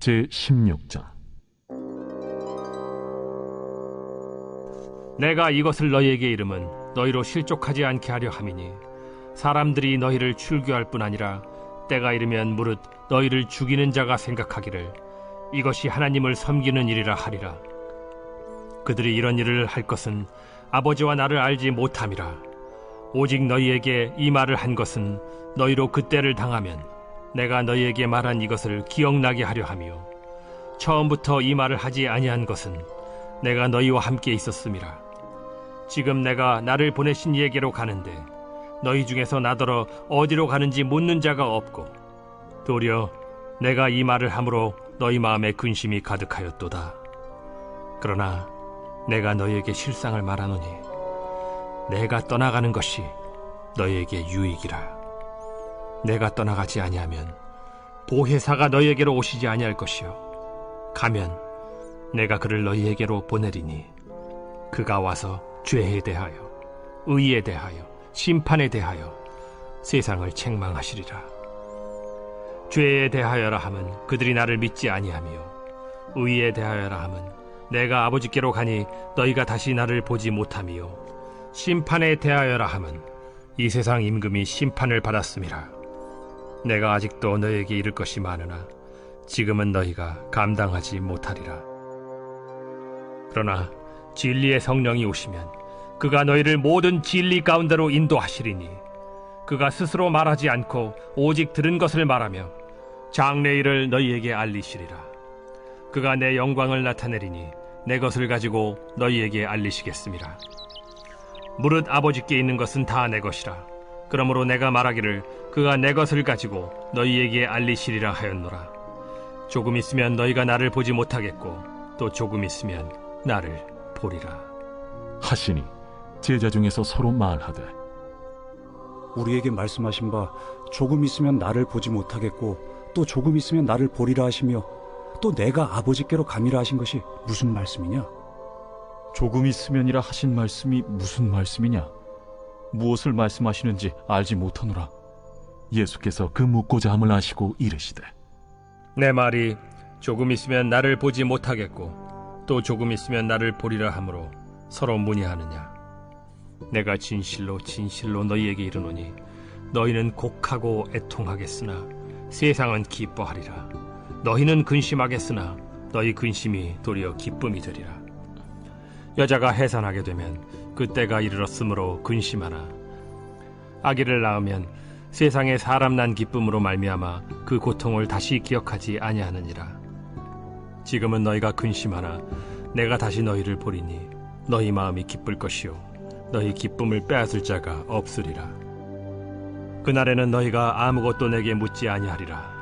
제16장. 내가 이것을 너희에게 이름은 너희로 실족하지 않게 하려 함이니 사람들이 너희를 출교할 뿐 아니라 때가 이르면 무릇 너희를 죽이는 자가 생각하기를 이것이 하나님을 섬기는 일이라 하리라. 그들이 이런 일을 할 것은 아버지와 나를 알지 못함이라. 오직 너희에게 이 말을 한 것은 너희로 그때를 당하면 내가 너희에게 말한 이것을 기억나게 하려 함이요 처음부터 이 말을 하지 아니한 것은 내가 너희와 함께 있었음이라. 지금 내가 나를 보내신 이에게로 가는데 너희 중에서 나더러 어디로 가는지 묻는 자가 없고 도리어 내가 이 말을 함으로 너희 마음에 근심이 가득하였도다. 그러나 내가 너희에게 실상을 말하노니 내가 떠나가는 것이 너희에게 유익이라. 내가 떠나가지 아니하면 보혜사가 너희에게로 오시지 아니할 것이요 가면 내가 그를 너희에게로 보내리니 그가 와서 죄에 대하여 의에 대하여 심판에 대하여 세상을 책망하시리라. 죄에 대하여라 함은 그들이 나를 믿지 아니하며 의에 대하여라 함은 내가 아버지께로 가니 너희가 다시 나를 보지 못하며 심판에 대하여라 함은 이 세상 임금이 심판을 받았음이라. 내가 아직도 너희에게 이를 것이 많으나 지금은 너희가 감당하지 못하리라. 그러나 진리의 성령이 오시면 그가 너희를 모든 진리 가운데로 인도하시리니 그가 스스로 말하지 않고 오직 들은 것을 말하며 장래일을 너희에게 알리시리라. 그가 내 영광을 나타내리니 내 것을 가지고 너희에게 알리시겠음이라. 무릇 아버지께 있는 것은 다 내 것이라. 그러므로 내가 말하기를 그가 내 것을 가지고 너희에게 알리시리라 하였노라. 조금 있으면 너희가 나를 보지 못하겠고 또 조금 있으면 나를 보리라 하시니 제자 중에서 서로 말하되 우리에게 말씀하신 바 조금 있으면 나를 보지 못하겠고 또 조금 있으면 나를 보리라 하시며 또 내가 아버지께로 가미라 하신 것이 무슨 말씀이냐? 조금 있으면이라 하신 말씀이 무슨 말씀이냐? 무엇을 말씀하시는지 알지 못하노라. 예수께서 그 묻고자 함을 아시고 이르시되 내 말이 조금 있으면 나를 보지 못하겠고 또 조금 있으면 나를 보리라 하므로 서로 문의하느냐? 내가 진실로 진실로 너희에게 이르노니 너희는 곡하고 애통하겠으나 세상은 기뻐하리라. 너희는 근심하겠으나 너희 근심이 도리어 기쁨이 되리라. 여자가 해산하게 되면 그때가 이르렀으므로 근심하나 아기를 낳으면 세상에 사람 난 기쁨으로 말미암아 그 고통을 다시 기억하지 아니하느니라. 지금은 너희가 근심하나 내가 다시 너희를 보리니 너희 마음이 기쁠 것이요 너희 기쁨을 빼앗을 자가 없으리라. 그날에는 너희가 아무것도 내게 묻지 아니하리라.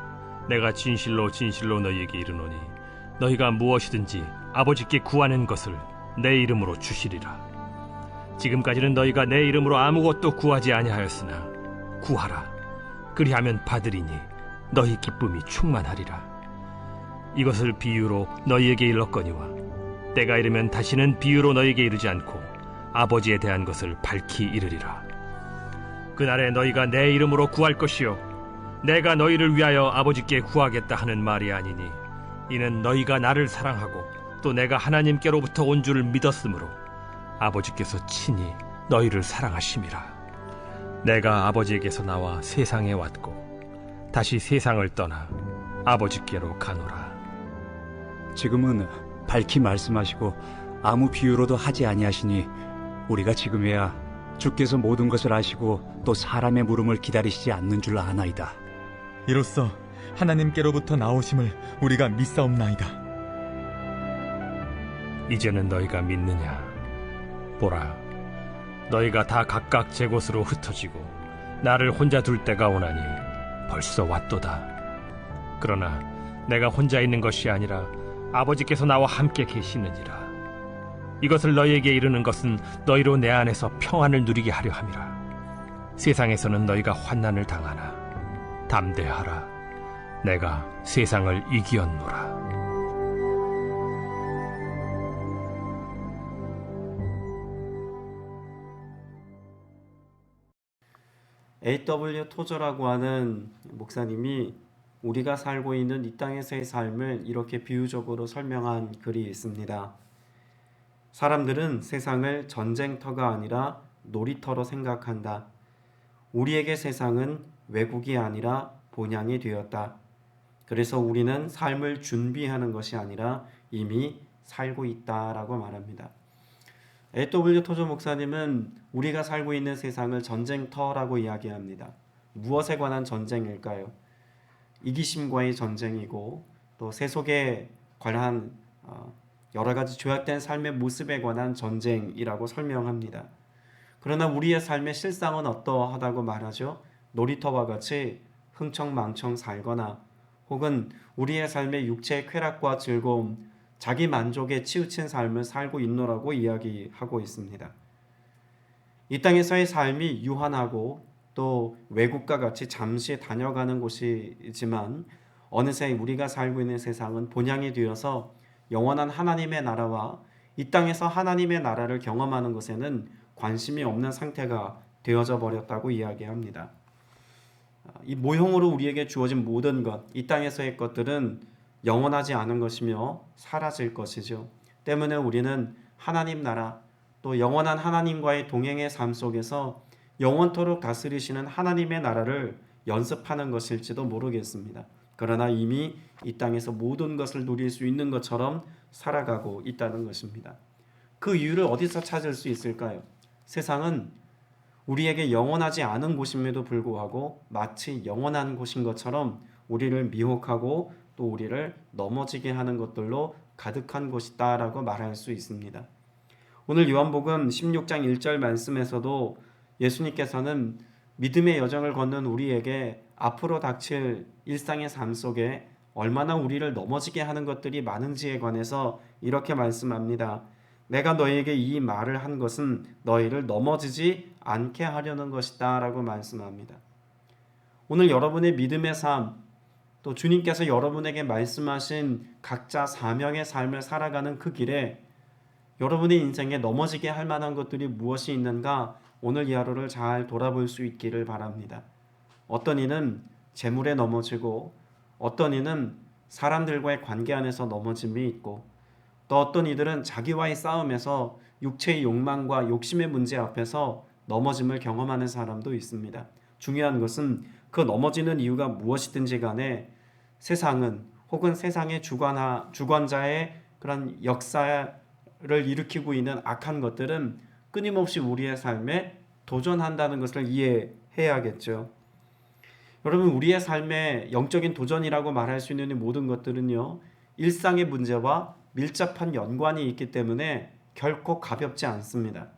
내가 진실로 진실로 너희에게 이르노니 너희가 무엇이든지 아버지께 구하는 것을 내 이름으로 주시리라. 지금까지는 너희가 내 이름으로 아무것도 구하지 아니하였으나 구하라. 그리하면 받으리니 너희 기쁨이 충만하리라. 이것을 비유로 너희에게 일렀거니와 때가 이르면 다시는 비유로 너희에게 이르지 않고 아버지에 대한 것을 밝히 이르리라. 그날에 너희가 내 이름으로 구할 것이요 내가 너희를 위하여 아버지께 구하겠다 하는 말이 아니니 이는 너희가 나를 사랑하고 또 내가 하나님께로부터 온 줄을 믿었으므로 아버지께서 친히 너희를 사랑하심이라. 내가 아버지에게서 나와 세상에 왔고 다시 세상을 떠나 아버지께로 가노라. 지금은 밝히 말씀하시고 아무 비유로도 하지 아니하시니 우리가 지금에야 주께서 모든 것을 아시고 또 사람의 물음을 기다리시지 않는 줄 아나이다. 이로써 하나님께로부터 나오심을 우리가 믿사옵나이다. 이제는 너희가 믿느냐? 보라, 너희가 다 각각 제 곳으로 흩어지고 나를 혼자 둘 때가 오나니 벌써 왔도다. 그러나 내가 혼자 있는 것이 아니라 아버지께서 나와 함께 계시느니라. 이것을 너희에게 이르는 것은 너희로 내 안에서 평안을 누리게 하려 함이라. 세상에서는 너희가 환난을 당하나 담대하라. 내가 세상을 이기었노라. A.W. 토저라고 하는 목사님이 우리가 살고 있는 이 땅에서의 삶을 이렇게 비유적으로 설명한 글이 있습니다. 사람들은 세상을 전쟁터가 아니라 놀이터로 생각한다. 우리에게 세상은 외국이 아니라 본향이 되었다. 그래서 우리는 삶을 준비하는 것이 아니라 이미 살고 있다라고 말합니다. A.W. 토조 목사님은 우리가 살고 있는 세상을 전쟁터라고 이야기합니다. 무엇에 관한 전쟁일까요? 이기심과의 전쟁이고 또 세속에 관한 여러 가지 조약된 삶의 모습에 관한 전쟁이라고 설명합니다. 그러나 우리의 삶의 실상은 어떠하다고 말하죠? 놀이터와 같이 흥청망청 살거나 혹은 우리의 삶의 육체의 쾌락과 즐거움, 자기 만족에 치우친 삶을 살고 있노라고 이야기하고 있습니다. 이 땅에서의 삶이 유한하고 또 외국과 같이 잠시 다녀가는 곳이지만 어느새 우리가 살고 있는 세상은 본향이 되어서 영원한 하나님의 나라와 이 땅에서 하나님의 나라를 경험하는 것에는 관심이 없는 상태가 되어져 버렸다고 이야기합니다. 이 모형으로 우리에게 주어진 모든 것, 이 땅에서의 것들은 영원하지 않은 것이며 사라질 것이죠. 때문에 우리는 하나님 나라, 또 영원한 하나님과의 동행의 삶 속에서 영원토록 다스리시는 하나님의 나라를 연습하는 것일지도 모르겠습니다. 그러나 이미 이 땅에서 모든 것을 누릴 수 있는 것처럼 살아가고 있다는 것입니다. 그 이유를 어디서 찾을 수 있을까요? 세상은 우리에게 영원하지 않은 곳임에도 불구하고 마치 영원한 곳인 것처럼 우리를 미혹하고 또 우리를 넘어지게 하는 것들로 가득한 곳이다라고 말할 수 있습니다. 오늘 요한복음 16장 1절 말씀에서도 예수님께서는 믿음의 여정을 걷는 우리에게 앞으로 닥칠 일상의 삶 속에 얼마나 우리를 넘어지게 하는 것들이 많은지에 관해서 이렇게 말씀합니다. 내가 너희에게 이 말을 한 것은 너희를 넘어지지 않게 하려는 것이다 라고 말씀합니다. 오늘 여러분의 믿음의 삶, 또 주님께서 여러분에게 말씀하신 각자 사명의 삶을 살아가는 그 길에 여러분의 인생에 넘어지게 할 만한 것들이 무엇이 있는가 오늘 이 하루를 잘 돌아볼 수 있기를 바랍니다. 어떤 이는 재물에 넘어지고 어떤 이는 사람들과의 관계 안에서 넘어짐이 있고 또 어떤 이들은 자기와의 싸움에서 육체의 욕망과 욕심의 문제 앞에서 넘어짐을 경험하는 사람도 있습니다. 중요한 것은 그 넘어지는 이유가 무엇이든지 간에 세상은 혹은 세상의 주관자의 그런 역사를 일으키고 있는 악한 것들은 끊임없이 우리의 삶에 도전한다는 것을 이해해야겠죠. 여러분, 우리의 삶의 영적인 도전이라고 말할 수 있는 모든 것들은요, 일상의 문제와 밀접한 연관이 있기 때문에 결코 가볍지 않습니다.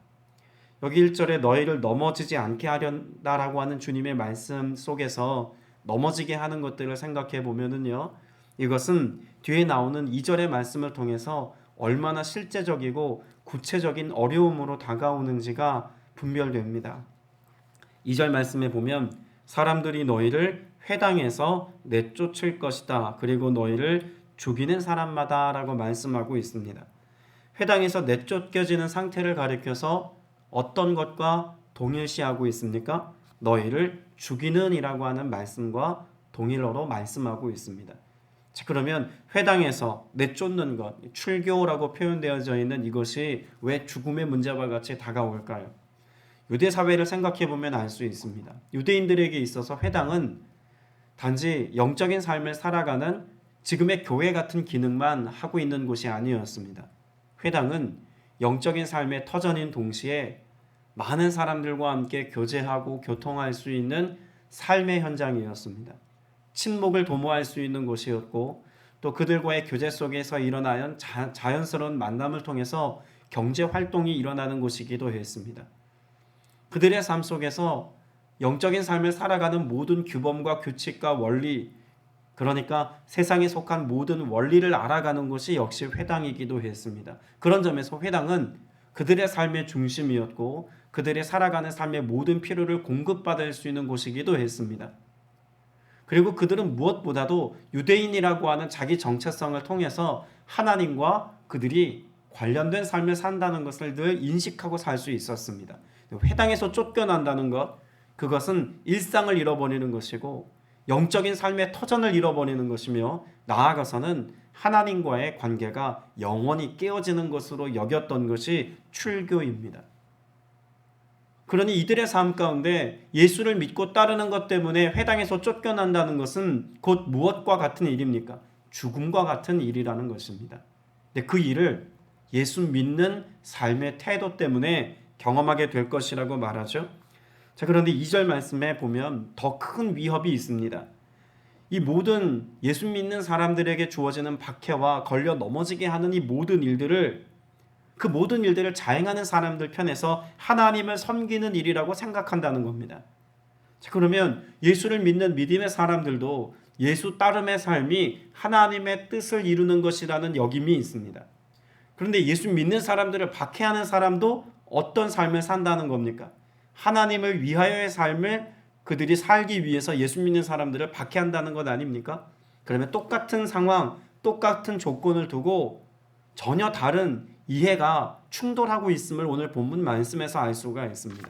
여기 1절에 너희를 넘어지지 않게 하련다라고 하는 주님의 말씀 속에서 넘어지게 하는 것들을 생각해 보면은요, 이것은 뒤에 나오는 2절의 말씀을 통해서 얼마나 실제적이고 구체적인 어려움으로 다가오는지가 분별됩니다. 2절 말씀에 보면 사람들이 너희를 회당에서 내쫓을 것이다. 그리고 너희를 죽이는 사람마다 라고 말씀하고 있습니다. 회당에서 내쫓겨지는 상태를 가리켜서 어떤 것과 동일시하고 있습니까? 너희를 죽이는 이라고 하는 말씀과 동일어로 말씀하고 있습니다. 자, 그러면 회당에서 내쫓는 것, 출교라고 표현되어져 있는 이것이 왜 죽음의 문제와 같이 다가올까요? 유대 사회를 생각해 보면 알 수 있습니다. 유대인들에게 있어서 회당은 단지 영적인 삶을 살아가는 지금의 교회 같은 기능만 하고 있는 곳이 아니었습니다. 회당은 영적인 삶의 터전인 동시에 많은 사람들과 함께 교제하고 교통할 수 있는 삶의 현장이었습니다. 친목을 도모할 수 있는 곳이었고 또 그들과의 교제 속에서 일어나는 자연스러운 만남을 통해서 경제 활동이 일어나는 곳이기도 했습니다. 그들의 삶 속에서 영적인 삶을 살아가는 모든 규범과 규칙과 원리, 그러니까 세상에 속한 모든 원리를 알아가는 곳이 역시 회당이기도 했습니다. 그런 점에서 회당은 그들의 삶의 중심이었고 그들의 살아가는 삶의 모든 필요를 공급받을 수 있는 곳이기도 했습니다. 그리고 그들은 무엇보다도 유대인이라고 하는 자기 정체성을 통해서 하나님과 그들이 관련된 삶을 산다는 것을 늘 인식하고 살 수 있었습니다. 회당에서 쫓겨난다는 것, 그것은 일상을 잃어버리는 것이고 영적인 삶의 터전을 잃어버리는 것이며 나아가서는 하나님과의 관계가 영원히 깨어지는 것으로 여겼던 것이 출교입니다. 그러니 이들의 삶 가운데 예수를 믿고 따르는 것 때문에 회당에서 쫓겨난다는 것은 곧 무엇과 같은 일입니까? 죽음과 같은 일이라는 것입니다. 근데 그 일을 예수 믿는 삶의 태도 때문에 경험하게 될 것이라고 말하죠. 자, 그런데 2절 말씀에 보면 더 큰 위협이 있습니다. 이 모든 예수 믿는 사람들에게 주어지는 박해와 걸려 넘어지게 하는 이 모든 일들을 그 모든 일들을 자행하는 사람들 편에서 하나님을 섬기는 일이라고 생각한다는 겁니다. 자, 그러면 예수를 믿는 믿음의 사람들도 예수 따름의 삶이 하나님의 뜻을 이루는 것이라는 여김이 있습니다. 그런데 예수 믿는 사람들을 박해하는 사람도 어떤 삶을 산다는 겁니까? 하나님을 위하여의 삶을 그들이 살기 위해서 예수 믿는 사람들을 박해한다는 것 아닙니까? 그러면 똑같은 상황, 똑같은 조건을 두고 전혀 다른 이해가 충돌하고 있음을 오늘 본문 말씀에서 알 수가 있습니다.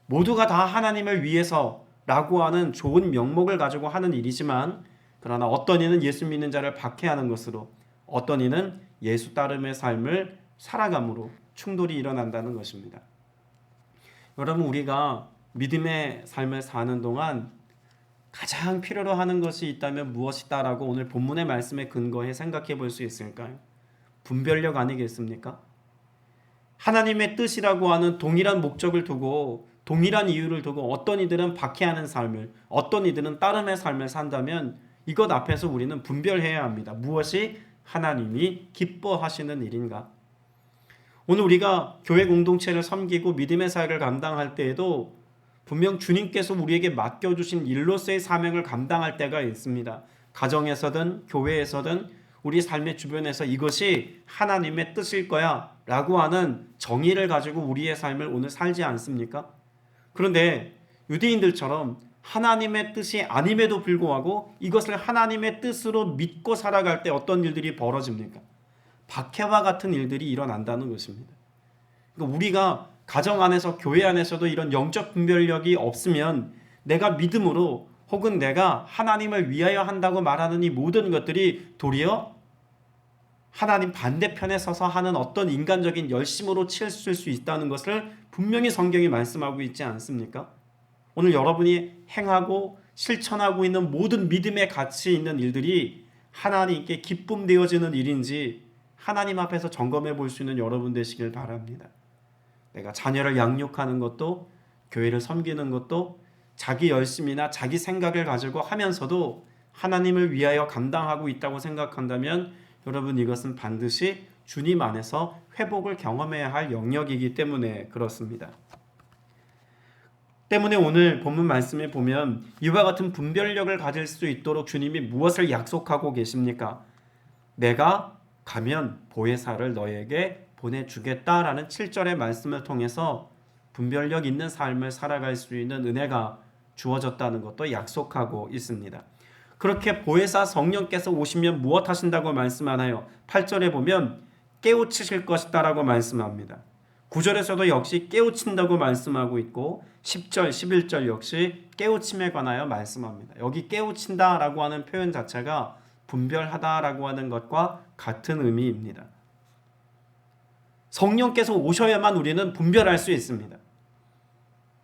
모두가 다 하나님을 위해서라고 하는 좋은 명목을 가지고 하는 일이지만 그러나 어떤 이는 예수 믿는 자를 박해하는 것으로 어떤 이는 예수 따름의 삶을 살아감으로 충돌이 일어난다는 것입니다. 여러분, 우리가 믿음의 삶을 사는 동안 가장 필요로 하는 것이 있다면 무엇이다라고 오늘 본문의 말씀에 근거해 생각해 볼 수 있을까요? 분별력 아니겠습니까? 하나님의 뜻이라고 하는 동일한 목적을 두고 동일한 이유를 두고 어떤 이들은 박해하는 삶을, 어떤 이들은 따름의 삶을 산다면 이것 앞에서 우리는 분별해야 합니다. 무엇이 하나님이 기뻐하시는 일인가? 오늘 우리가 교회 공동체를 섬기고 믿음의 사역을 감당할 때에도 분명 주님께서 우리에게 맡겨주신 일로서의 사명을 감당할 때가 있습니다. 가정에서든 교회에서든 우리 삶의 주변에서 이것이 하나님의 뜻일 거야 라고 하는 정의를 가지고 우리의 삶을 오늘 살지 않습니까? 그런데 유대인들처럼 하나님의 뜻이 아님에도 불구하고 이것을 하나님의 뜻으로 믿고 살아갈 때 어떤 일들이 벌어집니까? 박해와 같은 일들이 일어난다는 것입니다. 그러니까 우리가 가정 안에서 교회 안에서도 이런 영적 분별력이 없으면 내가 믿음으로 혹은 내가 하나님을 위하여 한다고 말하는 이 모든 것들이 도리어 하나님 반대편에 서서 하는 어떤 인간적인 열심으로 치칠 수 있다는 것을 분명히 성경이 말씀하고 있지 않습니까? 오늘 여러분이 행하고 실천하고 있는 모든 믿음의 가치 있는 일들이 하나님께 기쁨 되어지는 일인지 하나님 앞에서 점검해 볼 수 있는 여러분 되시길 바랍니다. 내가 자녀를 양육하는 것도 교회를 섬기는 것도 자기 열심이나 자기 생각을 가지고 하면서도 하나님을 위하여 감당하고 있다고 생각한다면 여러분 이것은 반드시 주님 안에서 회복을 경험해야 할 영역이기 때문에 그렇습니다. 때문에 오늘 본문 말씀에 보면 이와 같은 분별력을 가질 수 있도록 주님이 무엇을 약속하고 계십니까? 내가 가면 보혜사를 너에게 보내주겠다라는 7절의 말씀을 통해서 분별력 있는 삶을 살아갈 수 있는 은혜가 주어졌다는 것도 약속하고 있습니다. 그렇게 보혜사 성령께서 오시면 무엇 하신다고 말씀하나요? 8절에 보면 깨우치실 것이다 라고 말씀합니다. 9절에서도 역시 깨우친다고 말씀하고 있고 10절, 11절 역시 깨우침에 관하여 말씀합니다. 여기 깨우친다 라고 하는 표현 자체가 분별하다 라고 하는 것과 같은 의미입니다. 성령께서 오셔야만 우리는 분별할 수 있습니다.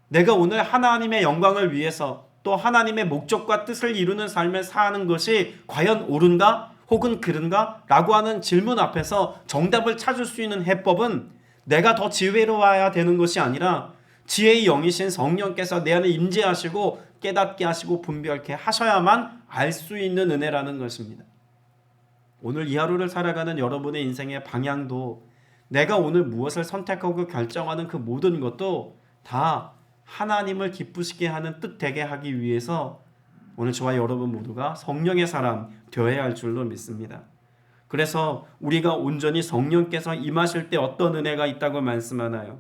내가 오늘 하나님의 영광을 위해서 또 하나님의 목적과 뜻을 이루는 삶을 사는 것이 과연 옳은가 혹은 그른가 라고 하는 질문 앞에서 정답을 찾을 수 있는 해법은 내가 더 지혜로워야 되는 것이 아니라 지혜의 영이신 성령께서 내 안에 임재하시고 깨닫게 하시고 분별케 하셔야만 알 수 있는 은혜라는 것입니다. 오늘 이 하루를 살아가는 여러분의 인생의 방향도 내가 오늘 무엇을 선택하고 결정하는 그 모든 것도 다 하나님을 기쁘시게 하는 뜻 되게 하기 위해서 오늘 저와 여러분 모두가 성령의 사람 되어야 할 줄로 믿습니다. 그래서 우리가 온전히 성령께서 임하실 때 어떤 은혜가 있다고 말씀하나요?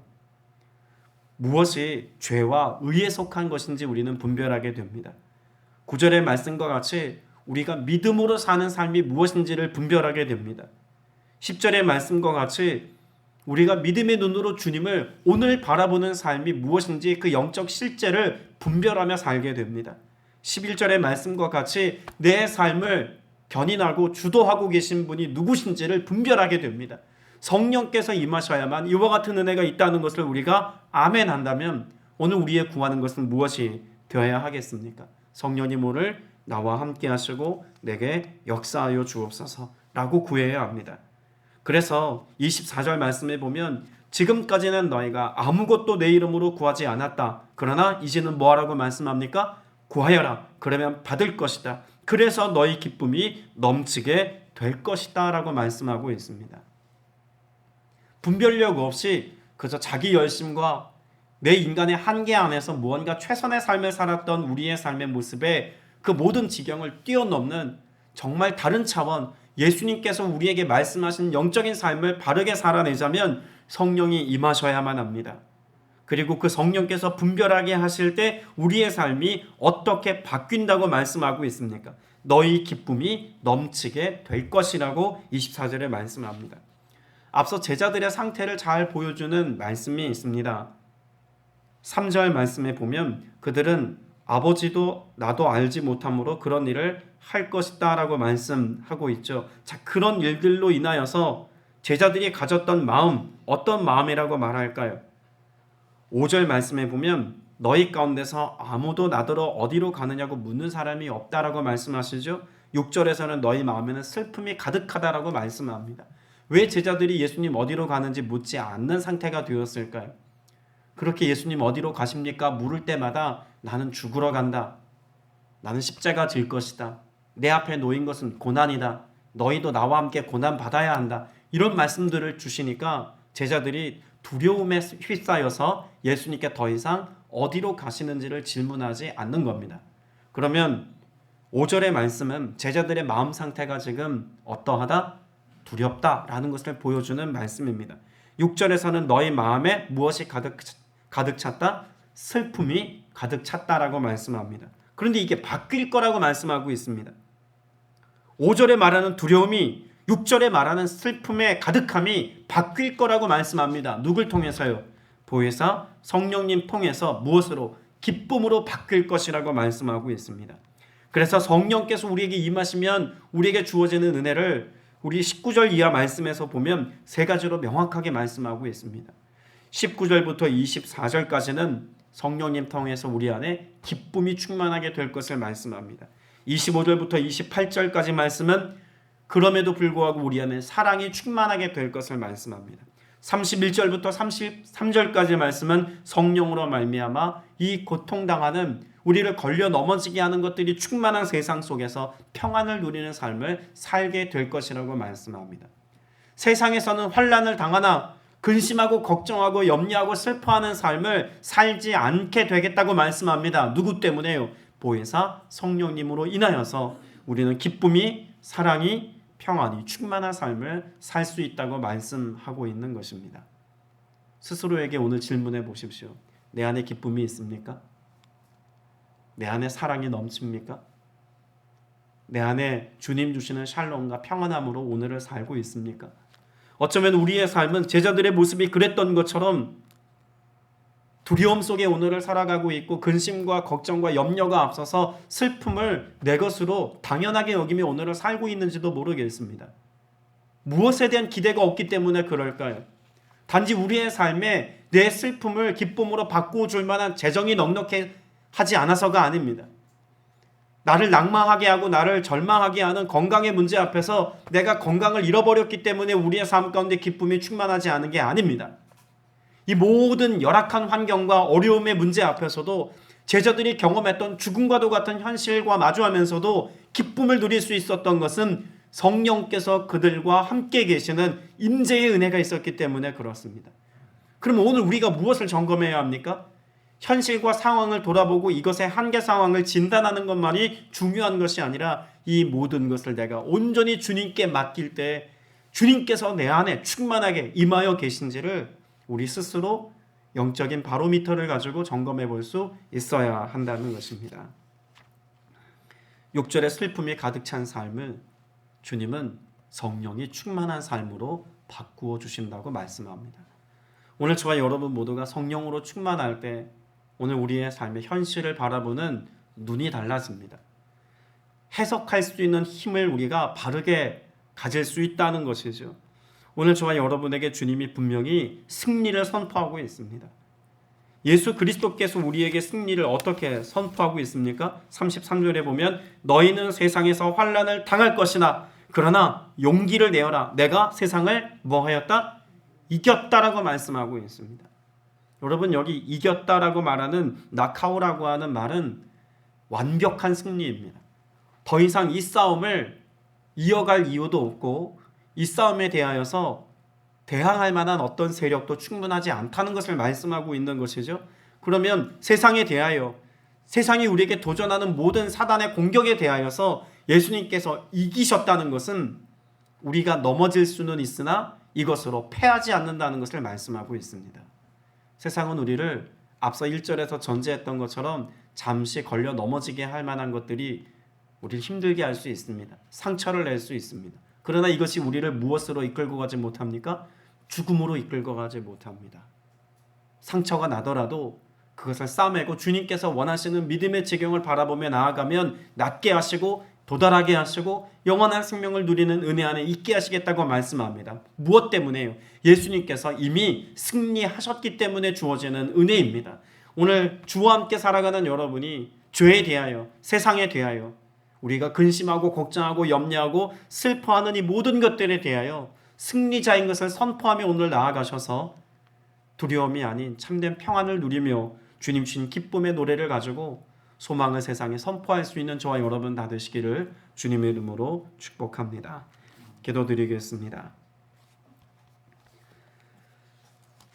무엇이 죄와 의에 속한 것인지 우리는 분별하게 됩니다. 9절의 말씀과 같이 우리가 믿음으로 사는 삶이 무엇인지를 분별하게 됩니다. 10절의 말씀과 같이 우리가 믿음의 눈으로 주님을 오늘 바라보는 삶이 무엇인지 그 영적 실제를 분별하며 살게 됩니다. 11절의 말씀과 같이 내 삶을 견인하고 주도하고 계신 분이 누구신지를 분별하게 됩니다. 성령께서 임하셔야만 이와 같은 은혜가 있다는 것을 우리가 아멘 한다면 오늘 우리의 구하는 것은 무엇이 되어야 하겠습니까? 성령님 오늘 나와 함께 하시고 내게 역사하여 주옵소서라고 구해야 합니다. 그래서 24절 말씀에 보면 지금까지는 너희가 아무것도 내 이름으로 구하지 않았다. 그러나 이제는 뭐하라고 말씀합니까? 구하여라. 그러면 받을 것이다. 그래서 너희 기쁨이 넘치게 될 것이다 라고 말씀하고 있습니다. 분별력 없이 그저 자기 열심과 내 인간의 한계 안에서 무언가 최선의 삶을 살았던 우리의 삶의 모습에 그 모든 지경을 뛰어넘는 정말 다른 차원, 예수님께서 우리에게 말씀하신 영적인 삶을 바르게 살아내자면 성령이 임하셔야만 합니다. 그리고 그 성령께서 분별하게 하실 때 우리의 삶이 어떻게 바뀐다고 말씀하고 있습니까? 너희 기쁨이 넘치게 될 것이라고 24절에 말씀합니다. 앞서 제자들의 상태를 잘 보여주는 말씀이 있습니다. 3절 말씀에 보면 그들은 아버지도 나도 알지 못함으로 그런 일을 할 것이다 라고 말씀하고 있죠. 자, 그런 일들로 인하여서 제자들이 가졌던 마음, 어떤 마음이라고 말할까요? 5절 말씀에 보면 너희 가운데서 아무도 나더러 어디로 가느냐고 묻는 사람이 없다라고 말씀하시죠. 6절에서는 너희 마음에는 슬픔이 가득하다라고 말씀합니다. 왜 제자들이 예수님 어디로 가는지 묻지 않는 상태가 되었을까요? 그렇게 예수님 어디로 가십니까? 물을 때마다 나는 죽으러 간다. 나는 십자가 질 것이다. 내 앞에 놓인 것은 고난이다. 너희도 나와 함께 고난 받아야 한다. 이런 말씀들을 주시니까 제자들이 두려움에 휩싸여서 예수님께 더 이상 어디로 가시는지를 질문하지 않는 겁니다. 그러면 5절의 말씀은 제자들의 마음 상태가 지금 어떠하다? 두렵다라는 것을 보여주는 말씀입니다. 6절에서는 너희 마음에 무엇이 가득 찼다? 슬픔이 가득 찼다라고 말씀합니다. 그런데 이게 바뀔 거라고 말씀하고 있습니다. 5절에 말하는 두려움이 6절에 말하는 슬픔의 가득함이 바뀔 거라고 말씀합니다. 누굴 통해서요? 보혜사 성령님 통해서 무엇으로? 기쁨으로 바뀔 것이라고 말씀하고 있습니다. 그래서 성령께서 우리에게 임하시면 우리에게 주어지는 은혜를 우리 19절 이하 말씀에서 보면 세 가지로 명확하게 말씀하고 있습니다. 19절부터 24절까지는 성령님 통해서 우리 안에 기쁨이 충만하게 될 것을 말씀합니다. 25절부터 28절까지 말씀은 그럼에도 불구하고 우리 안에 사랑이 충만하게 될 것을 말씀합니다. 31절부터 33절까지 말씀은 성령으로 말미암아 이 고통당하는 우리를 걸려 넘어지게 하는 것들이 충만한 세상 속에서 평안을 누리는 삶을 살게 될 것이라고 말씀합니다. 세상에서는 환난을 당하나 근심하고 걱정하고 염려하고 슬퍼하는 삶을 살지 않게 되겠다고 말씀합니다. 누구 때문에요? 보혜사 성령님으로 인하여서 우리는 기쁨이, 사랑이, 평안이 충만한 삶을 살 수 있다고 말씀하고 있는 것입니다. 스스로에게 오늘 질문해 보십시오. 내 안에 기쁨이 있습니까? 내 안에 사랑이 넘칩니까? 내 안에 주님 주시는 샬롬과 평안함으로 오늘을 살고 있습니까? 어쩌면 우리의 삶은 제자들의 모습이 그랬던 것처럼 두려움 속에 오늘을 살아가고 있고 근심과 걱정과 염려가 앞서서 슬픔을 내 것으로 당연하게 여기며 오늘을 살고 있는지도 모르겠습니다. 무엇에 대한 기대가 없기 때문에 그럴까요? 단지 우리의 삶에 내 슬픔을 기쁨으로 바꾸어 줄 만한 재정이 넉넉해 하지 않아서가 아닙니다. 나를 낙망하게 하고 나를 절망하게 하는 건강의 문제 앞에서 내가 건강을 잃어버렸기 때문에 우리의 삶 가운데 기쁨이 충만하지 않은 게 아닙니다. 이 모든 열악한 환경과 어려움의 문제 앞에서도 제자들이 경험했던 죽음과도 같은 현실과 마주하면서도 기쁨을 누릴 수 있었던 것은 성령께서 그들과 함께 계시는 임재의 은혜가 있었기 때문에 그렇습니다. 그럼 오늘 우리가 무엇을 점검해야 합니까? 현실과 상황을 돌아보고 이것의 한계 상황을 진단하는 것만이 중요한 것이 아니라 이 모든 것을 내가 온전히 주님께 맡길 때 주님께서 내 안에 충만하게 임하여 계신지를 우리 스스로 영적인 바로미터를 가지고 점검해 볼 수 있어야 한다는 것입니다. 6절의 슬픔이 가득 찬 삶을 주님은 성령이 충만한 삶으로 바꾸어 주신다고 말씀합니다. 오늘 저와 여러분 모두가 성령으로 충만할 때 오늘 우리의 삶의 현실을 바라보는 눈이 달라집니다. 해석할 수 있는 힘을 우리가 바르게 가질 수 있다는 것이죠. 오늘 저와 여러분에게 주님이 분명히 승리를 선포하고 있습니다. 예수 그리스도께서 우리에게 승리를 어떻게 선포하고 있습니까? 33절에 보면 너희는 세상에서 환난을 당할 것이나 그러나 용기를 내어라. 내가 세상을 뭐하였다? 이겼다라고 말씀하고 있습니다. 여러분, 여기 이겼다라고 말하는 나카오라고 하는 말은 완벽한 승리입니다. 더 이상 이 싸움을 이어갈 이유도 없고 이 싸움에 대하여서 대항할 만한 어떤 세력도 충분하지 않다는 것을 말씀하고 있는 것이죠. 그러면 세상에 대하여, 세상이 우리에게 도전하는 모든 사단의 공격에 대하여서 예수님께서 이기셨다는 것은 우리가 넘어질 수는 있으나 이것으로 패하지 않는다는 것을 말씀하고 있습니다. 세상은 우리를 앞서 1절에서 전제했던 것처럼 잠시 걸려 넘어지게 할 만한 것들이 우리를 힘들게 할 수 있습니다. 상처를 낼 수 있습니다. 그러나 이것이 우리를 무엇으로 이끌고 가지 못합니까? 죽음으로 이끌고 가지 못합니다. 상처가 나더라도 그것을 싸매고 주님께서 원하시는 믿음의 지경을 바라보며 나아가면 낫게 하시고 도달하게 하시고 영원한 생명을 누리는 은혜 안에 있게 하시겠다고 말씀합니다. 무엇 때문에요? 예수님께서 이미 승리하셨기 때문에 주어지는 은혜입니다. 오늘 주와 함께 살아가는 여러분이 죄에 대하여, 세상에 대하여, 우리가 근심하고 걱정하고 염려하고 슬퍼하는 이 모든 것들에 대하여 승리자인 것을 선포하며 오늘 나아가셔서 두려움이 아닌 참된 평안을 누리며 주님 주신 기쁨의 노래를 가지고 소망을 세상에 선포할 수 있는 저와 여러분 다 되시기를 주님의 이름으로 축복합니다. 기도드리겠습니다.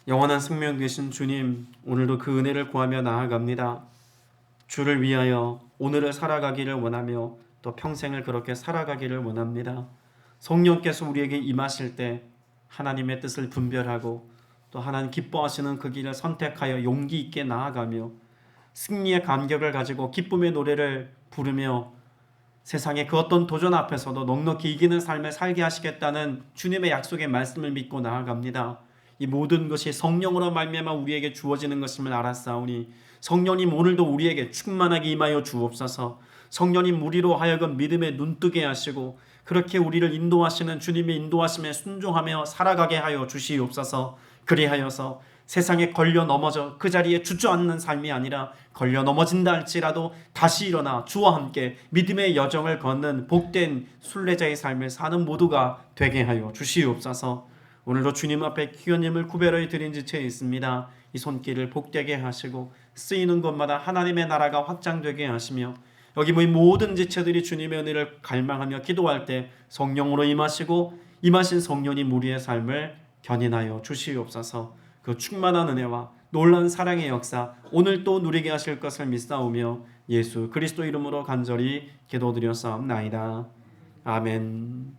영원한 생명 되신 주님, 오늘도 그 은혜를 구하며 나아갑니다. 주를 위하여 오늘을 살아가기를 원하며 또 평생을 그렇게 살아가기를 원합니다. 성령께서 우리에게 임하실 때 하나님의 뜻을 분별하고 또 하나님 기뻐하시는 그 길을 선택하여 용기 있게 나아가며 승리의 감격을 가지고 기쁨의 노래를 부르며 세상의 그 어떤 도전 앞에서도 넉넉히 이기는 삶을 살게 하시겠다는 주님의 약속의 말씀을 믿고 나아갑니다. 이 모든 것이 성령으로 말미암아 우리에게 주어지는 것임을 알았사오니 성령님 오늘도 우리에게 충만하게 임하여 주옵소서. 성령님 우리로 하여금 믿음에 눈뜨게 하시고 그렇게 우리를 인도하시는 주님의 인도하심에 순종하며 살아가게 하여 주시옵소서. 그리하여서 세상에 걸려 넘어져 그 자리에 주저앉는 삶이 아니라 걸려 넘어진다 할지라도 다시 일어나 주와 함께 믿음의 여정을 걷는 복된 순례자의 삶을 사는 모두가 되게 하여 주시옵소서. 오늘도 주님 앞에 기원님을 구별하여 드린 지체에 있습니다. 이 손길을 복되게 하시고 쓰이는 곳마다 하나님의 나라가 확장되게 하시며 여기 모인 모든 지체들이 주님의 은혜를 갈망하며 기도할 때 성령으로 임하시고 임하신 성령님 우리의 삶을 견인하여 주시옵소서. 그 충만한 은혜와 놀라운 사랑의 역사 오늘 또 누리게 하실 것을 믿사오며 예수 그리스도 이름으로 간절히 기도드렸사옵나이다. 아멘.